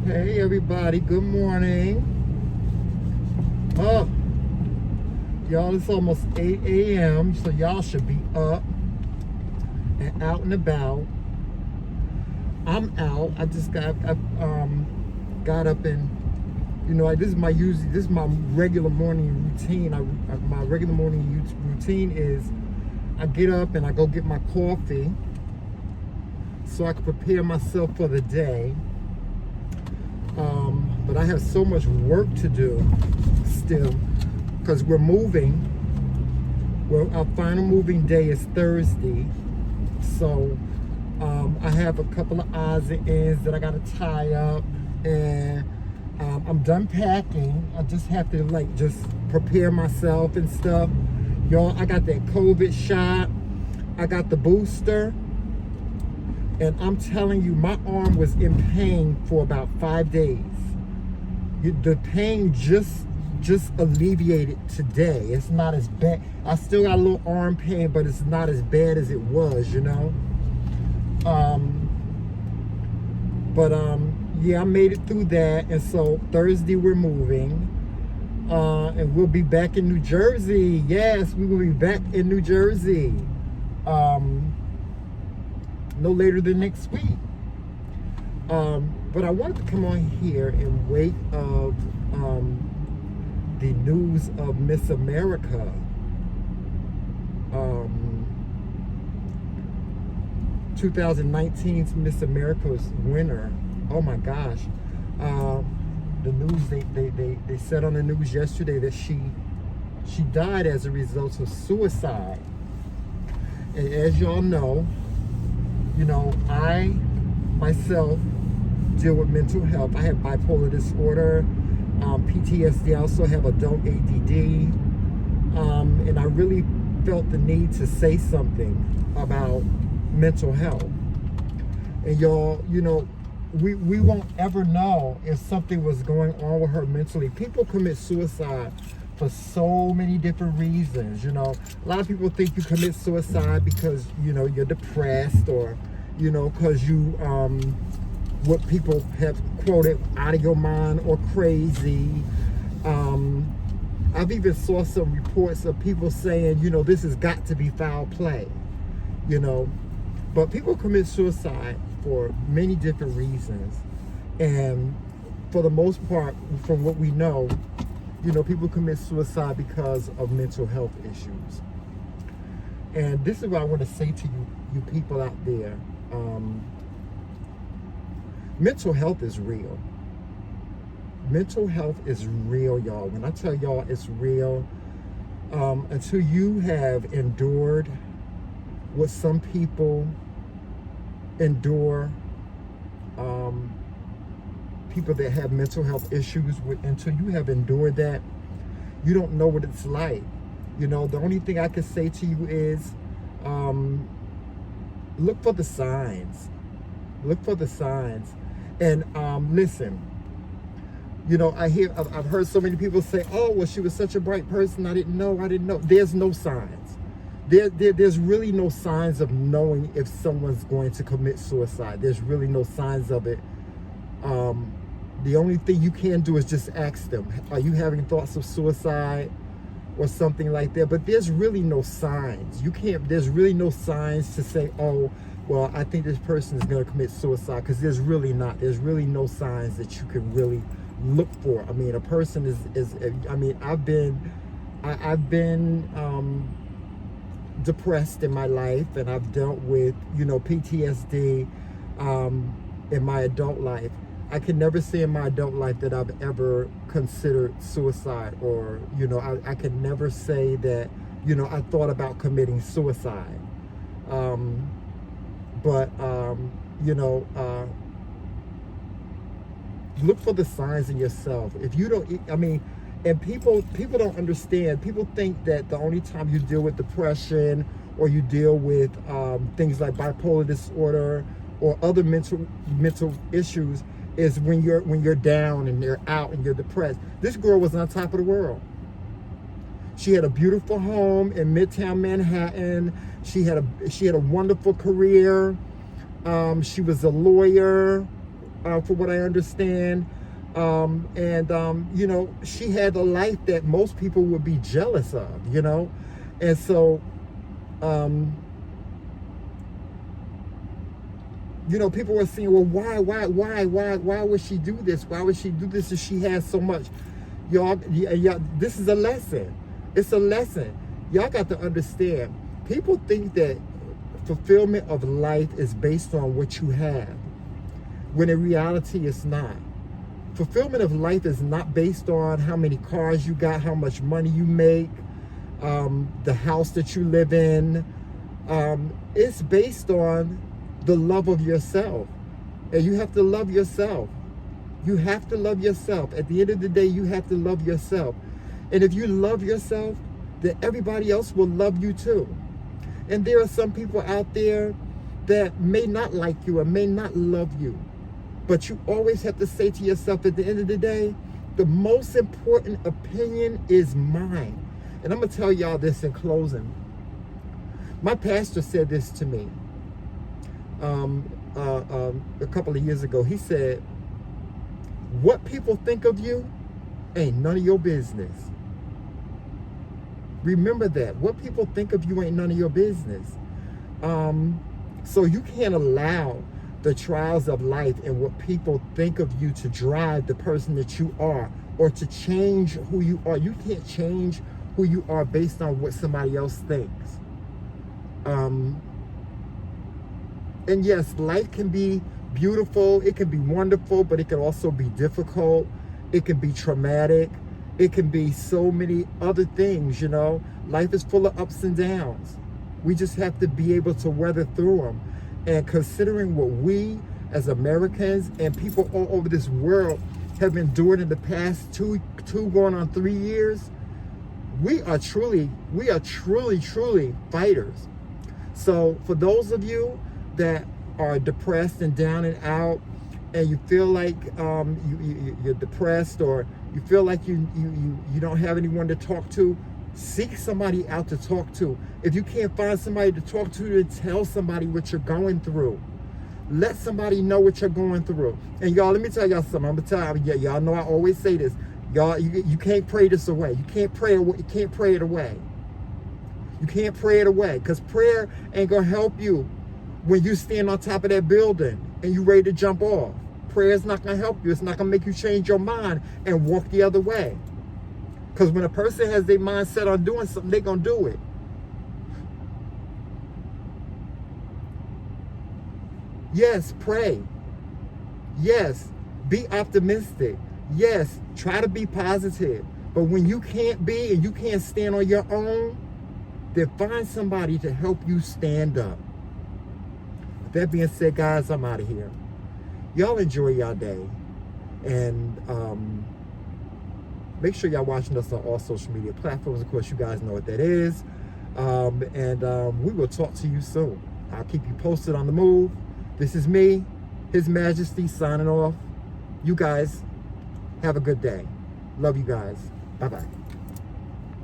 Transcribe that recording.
Hey everybody, good morning. Oh, y'all, it's almost 8 a.m. so y'all should be up and out and about. I'm out. I just got up and this is my regular morning routine. My regular morning routine is I get up and I go get my coffee so I can prepare myself for the day. But I have so much work to do still because we're moving. Well, our final moving day is Thursday. So I have a couple of odds and ends that I got to tie up, and I'm done packing. I just have to just prepare myself and stuff. Y'all, I got that COVID shot. I got the booster. And I'm telling you, my arm was in pain for about 5 days. The pain just alleviated today. It's not as bad. I still got a little arm pain, but it's not as bad as it was, yeah, I made it through that. And so Thursday we're moving. And we'll be back in New Jersey. Yes, we will be back in New Jersey. No later than next week. But I wanted to come on here in wake of the news of Miss America. 2019's Miss America's winner. Oh my gosh. The news, they said on the news yesterday that she died as a result of suicide. And as y'all know, I myself deal with mental health. I have bipolar disorder, PTSD. I also have adult ADD, and I really felt the need to say something about mental health. And y'all, we won't ever know if something was going on with her mentally. People commit suicide for so many different reasons. A lot of people think you commit suicide because you're depressed, or because you what people have quoted, out of your mind or crazy. I've even saw some reports of people saying this has got to be foul play. But people commit suicide for many different reasons, and for the most part, from what we know, people commit suicide because of mental health issues. And this is what I want to say to you people out there. Mental health is real. Mental health is real, y'all. When I tell y'all it's real, until you have endured what some people endure, people that have mental health issues, until you have endured that, you don't know what it's like. The only thing I can say to you is, look for the signs. Look for the signs. And listen, I've heard so many people say, oh, well, she was such a bright person. I didn't know. There's no signs. There's really no signs of knowing if someone's going to commit suicide. There's really no signs of it. The only thing you can do is just ask them, are you having thoughts of suicide or something like that? But there's really no signs. There's really no signs to say, oh, well, I think this person is going to commit suicide, because there's really not. There's really no signs that you can really look for. I mean, a person I've been depressed in my life, and I've dealt with, PTSD in my adult life. I can never say in my adult life that I've ever considered suicide, or, I can never say that, I thought about committing suicide. Look for the signs in yourself. If you don't, and people don't understand. People think that the only time you deal with depression, or you deal with things like bipolar disorder or other mental issues, is when you're down and you're out and you're depressed. This girl was on top of the world. She had a beautiful home in Midtown Manhattan. She had a wonderful career. She was a lawyer. for what I understand. You know, she had a life that most people would be jealous of, you know. And so, you know, people were saying, well, why would she do this? Why would she do this if she has so much? Y'all, this is a lesson. It's a lesson. Y'all got to understand. People think that fulfillment of life is based on what you have, when in reality it's not. Fulfillment of life is not based on how many cars you got, how much money you make, the house that you live in. It's based on the love of yourself. And you have to love yourself. You have to love yourself. At the end of the day, you have to love yourself. And if you love yourself, then everybody else will love you too. And there are some people out there that may not like you or may not love you. But you always have to say to yourself, at the end of the day, the most important opinion is mine. And I'm going to tell y'all this in closing. My pastor said this to me a couple of years ago. He said, what people think of you ain't none of your business. Remember that. What people think of you ain't none of your business. So you can't allow the trials of life and what people think of you to drive the person that you are, or to change who you are. You can't change who you are based on what somebody else thinks. And yes, life can be beautiful, it can be wonderful, but it can also be difficult. It can be traumatic. It can be so many other things, you know. Life is full of ups and downs. We just have to be able to weather through them. And considering what we as Americans and people all over this world have endured in the past two going on 3 years, we are truly fighters. So for those of you that are depressed and down and out, and you feel like you're depressed, or you feel like you don't have anyone to talk to, seek somebody out to talk to. If you can't find somebody to talk to, then tell somebody what you're going through. Let somebody know what you're going through. And y'all, let me tell y'all something. I'm gonna tell you, y'all know I always say this. Y'all, you can't pray this away. You can't pray it away. You can't pray it away. You can't pray it away, because prayer ain't gonna help you when you stand on top of that building and you ready to jump off. Prayer is not gonna help you. It's not gonna make you change your mind and walk the other way. Because when a person has their mind set on doing something, they're going to do it. Yes, pray. Yes, be optimistic. Yes, try to be positive. But when you can't be and you can't stand on your own, then find somebody to help you stand up. With that being said, guys, I'm out of here. Y'all enjoy your day. And make sure y'all watching us on all social media platforms. Of course, you guys know what that is. We will talk to you soon. I'll keep you posted on the move. This is me, His Majesty, signing off. You guys have a good day. Love you guys. Bye-bye.